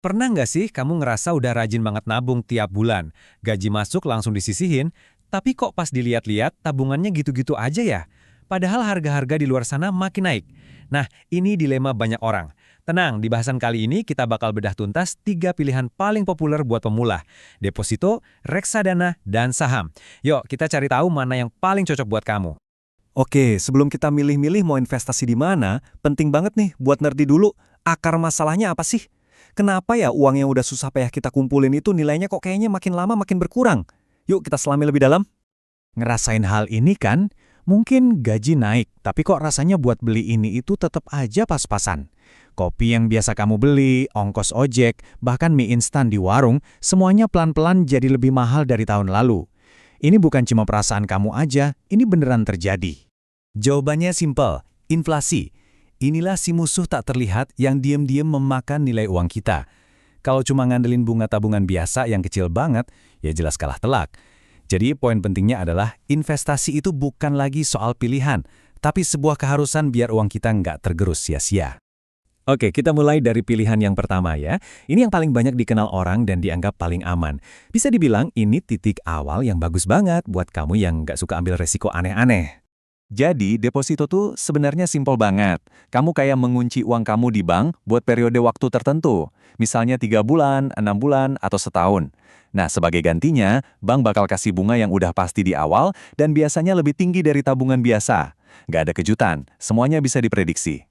Pernah nggak sih kamu ngerasa udah rajin banget nabung tiap bulan, gaji masuk langsung disisihin, tapi kok pas dilihat-lihat tabungannya gitu-gitu aja ya? Padahal harga-harga di luar sana makin naik. Nah, ini dilema banyak orang. Tenang, di bahasan kali ini kita bakal bedah tuntas 3 pilihan paling populer buat pemula. Deposito, reksadana, dan saham. Yuk, kita cari tahu mana yang paling cocok buat kamu. Oke, sebelum kita milih-milih mau investasi di mana, penting banget nih buat nerdi dulu, akar masalahnya apa sih? Kenapa ya uang yang udah susah payah kita kumpulin itu nilainya kok kayaknya makin lama makin berkurang? Yuk kita selami lebih dalam. Ngerasain hal ini kan? Mungkin gaji naik, tapi kok rasanya buat beli ini itu tetap aja pas-pasan. Kopi yang biasa kamu beli, ongkos ojek, bahkan mie instan di warung, semuanya pelan-pelan jadi lebih mahal dari tahun lalu. Ini bukan cuma perasaan kamu aja, ini beneran terjadi. Jawabannya simpel, inflasi. Inilah si musuh tak terlihat yang diam-diam memakan nilai uang kita. Kalau cuma ngandelin bunga tabungan biasa yang kecil banget, ya jelas kalah telak. Jadi poin pentingnya adalah investasi itu bukan lagi soal pilihan, tapi sebuah keharusan biar uang kita nggak tergerus sia-sia. Oke, kita mulai dari pilihan yang pertama ya. Ini yang paling banyak dikenal orang dan dianggap paling aman. Bisa dibilang ini titik awal yang bagus banget buat kamu yang nggak suka ambil resiko aneh-aneh. Jadi, deposito tuh sebenarnya simpel banget. Kamu kayak mengunci uang kamu di bank buat periode waktu tertentu. Misalnya 3 bulan, 6 bulan, atau setahun. Nah, sebagai gantinya, bank bakal kasih bunga yang udah pasti di awal dan biasanya lebih tinggi dari tabungan biasa. Nggak ada kejutan, semuanya bisa diprediksi.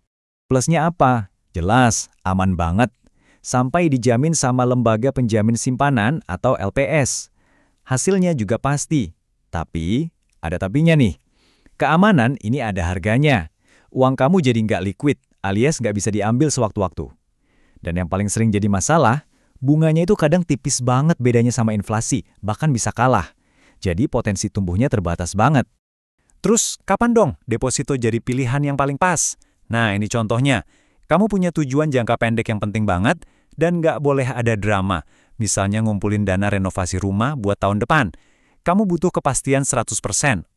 Plusnya apa? Jelas, aman banget. Sampai dijamin sama lembaga penjamin simpanan atau LPS. Hasilnya juga pasti. Tapi, ada tapinya nih. Keamanan ini ada harganya. Uang kamu jadi nggak liquid, alias nggak bisa diambil sewaktu-waktu. Dan yang paling sering jadi masalah, bunganya itu kadang tipis banget bedanya sama inflasi, bahkan bisa kalah. Jadi potensi tumbuhnya terbatas banget. Terus, kapan dong deposito jadi pilihan yang paling pas? Nah, ini contohnya. Kamu punya tujuan jangka pendek yang penting banget, dan nggak boleh ada drama. Misalnya ngumpulin dana renovasi rumah buat tahun depan. Kamu butuh kepastian 100%,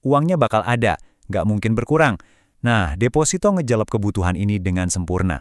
uangnya bakal ada, nggak mungkin berkurang. Nah, deposito ngejawab kebutuhan ini dengan sempurna.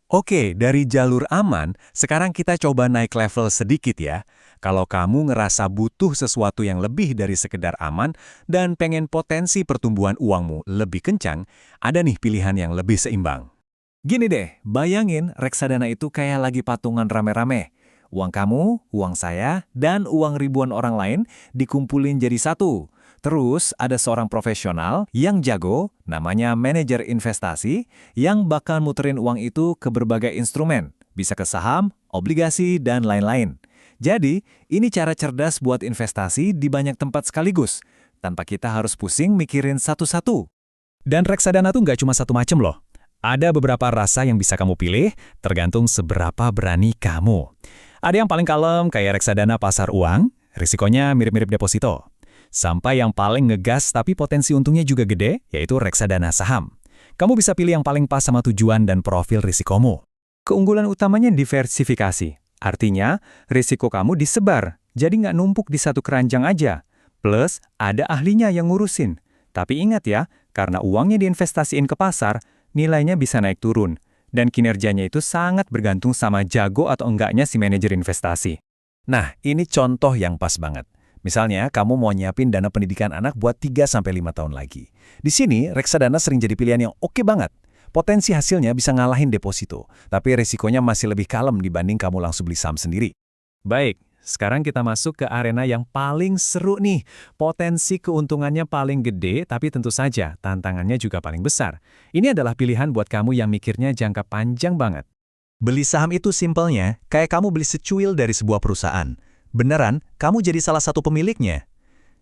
Oke, dari jalur aman, sekarang kita coba naik level sedikit ya. Kalau kamu ngerasa butuh sesuatu yang lebih dari sekedar aman dan pengen potensi pertumbuhan uangmu lebih kencang, ada nih pilihan yang lebih seimbang. Gini deh, bayangin reksadana itu kayak lagi patungan rame-rame. Uang kamu, uang saya, dan uang ribuan orang lain dikumpulin jadi satu. Terus ada seorang profesional yang jago, namanya manajer investasi, yang bakal muterin uang itu ke berbagai instrumen. Bisa ke saham, obligasi, dan lain-lain. Jadi, ini cara cerdas buat investasi di banyak tempat sekaligus, tanpa kita harus pusing mikirin satu-satu. Dan reksadana tuh nggak cuma satu macam loh. Ada beberapa rasa yang bisa kamu pilih, tergantung seberapa berani kamu. Ada yang paling kalem kayak reksadana pasar uang, risikonya mirip-mirip deposito. Sampai yang paling ngegas tapi potensi untungnya juga gede, yaitu reksadana saham. Kamu bisa pilih yang paling pas sama tujuan dan profil risikomu. Keunggulan utamanya diversifikasi. Artinya, risiko kamu disebar, jadi nggak numpuk di satu keranjang aja. Plus, ada ahlinya yang ngurusin. Tapi ingat ya, karena uangnya diinvestasiin ke pasar, nilainya bisa naik turun. Dan kinerjanya itu sangat bergantung sama jago atau enggaknya si manajer investasi. Nah, ini contoh yang pas banget. Misalnya, kamu mau nyiapin dana pendidikan anak buat 3-5 tahun lagi. Di sini, reksadana sering jadi pilihan yang oke banget. Potensi hasilnya bisa ngalahin deposito, tapi risikonya masih lebih kalem dibanding kamu langsung beli saham sendiri. Baik, sekarang kita masuk ke arena yang paling seru nih. Potensi keuntungannya paling gede, tapi tentu saja tantangannya juga paling besar. Ini adalah pilihan buat kamu yang mikirnya jangka panjang banget. Beli saham itu simpelnya, kayak kamu beli secuil dari sebuah perusahaan. Beneran, kamu jadi salah satu pemiliknya.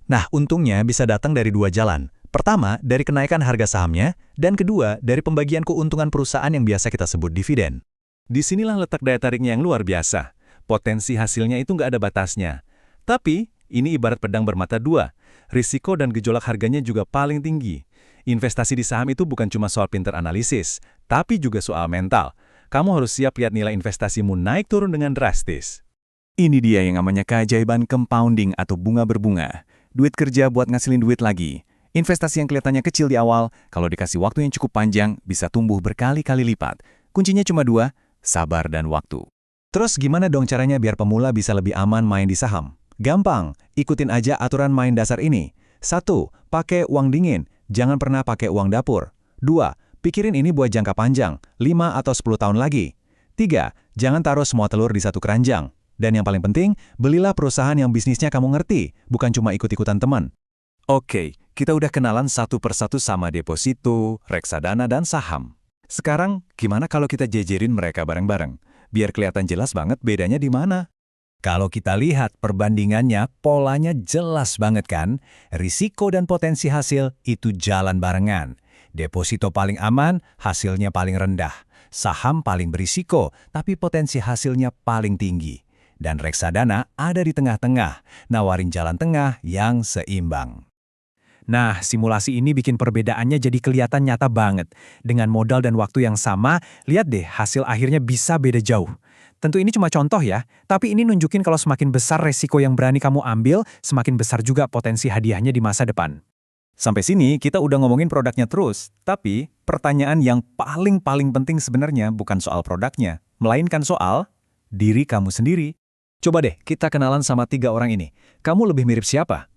Nah, untungnya bisa datang dari 2 jalan. Pertama, dari kenaikan harga sahamnya, dan kedua, dari pembagian keuntungan perusahaan yang biasa kita sebut dividen. Disinilah letak daya tariknya yang luar biasa. Potensi hasilnya itu nggak ada batasnya. Tapi, ini ibarat pedang bermata dua. Risiko dan gejolak harganya juga paling tinggi. Investasi di saham itu bukan cuma soal pinter analisis, tapi juga soal mental. Kamu harus siap lihat nilai investasimu naik turun dengan drastis. Ini dia yang namanya keajaiban compounding atau bunga berbunga. Duit kerja buat ngasilin duit lagi. Investasi yang kelihatannya kecil di awal, kalau dikasih waktu yang cukup panjang, bisa tumbuh berkali-kali lipat. Kuncinya cuma 2, sabar dan waktu. Terus gimana dong caranya biar pemula bisa lebih aman main di saham? Gampang, ikutin aja aturan main dasar ini. 1. Pakai uang dingin, jangan pernah pakai uang dapur. 2. Pikirin ini buat jangka panjang, 5 atau 10 tahun lagi. 3. Jangan taruh semua telur di satu keranjang. Dan yang paling penting, belilah perusahaan yang bisnisnya kamu ngerti, bukan cuma ikut-ikutan teman. Oke, kita udah kenalan satu persatu sama deposito, reksadana, dan saham. Sekarang, gimana kalau kita jejerin mereka bareng-bareng? Biar kelihatan jelas banget bedanya di mana. Kalau kita lihat perbandingannya, polanya jelas banget kan? Risiko dan potensi hasil itu jalan barengan. Deposito paling aman, hasilnya paling rendah. Saham paling berisiko, tapi potensi hasilnya paling tinggi. Dan reksadana ada di tengah-tengah, nawarin jalan tengah yang seimbang. Nah, simulasi ini bikin perbedaannya jadi kelihatan nyata banget. Dengan modal dan waktu yang sama, lihat deh hasil akhirnya bisa beda jauh. Tentu ini cuma contoh ya, tapi ini nunjukin kalau semakin besar resiko yang berani kamu ambil, semakin besar juga potensi hadiahnya di masa depan. Sampai sini kita udah ngomongin produknya terus, tapi pertanyaan yang paling penting sebenarnya bukan soal produknya, melainkan soal diri kamu sendiri. Coba deh kita kenalan sama 3 orang ini. Kamu lebih mirip siapa?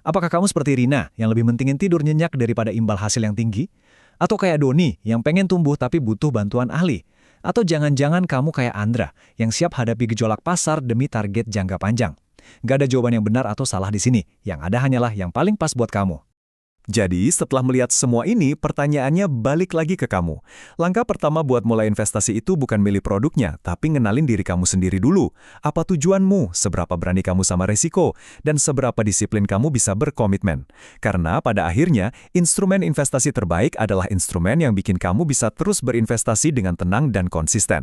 Apakah kamu seperti Rina yang lebih mentingin tidur nyenyak daripada imbal hasil yang tinggi? Atau kayak Doni yang pengen tumbuh tapi butuh bantuan ahli? Atau jangan-jangan kamu kayak Andra yang siap hadapi gejolak pasar demi target jangka panjang? Gak ada jawaban yang benar atau salah di sini. Yang ada hanyalah yang paling pas buat kamu. Jadi, setelah melihat semua ini, pertanyaannya balik lagi ke kamu. Langkah pertama buat mulai investasi itu bukan milih produknya, tapi ngenalin diri kamu sendiri dulu. Apa tujuanmu, seberapa berani kamu sama resiko, dan seberapa disiplin kamu bisa berkomitmen. Karena pada akhirnya, instrumen investasi terbaik adalah instrumen yang bikin kamu bisa terus berinvestasi dengan tenang dan konsisten.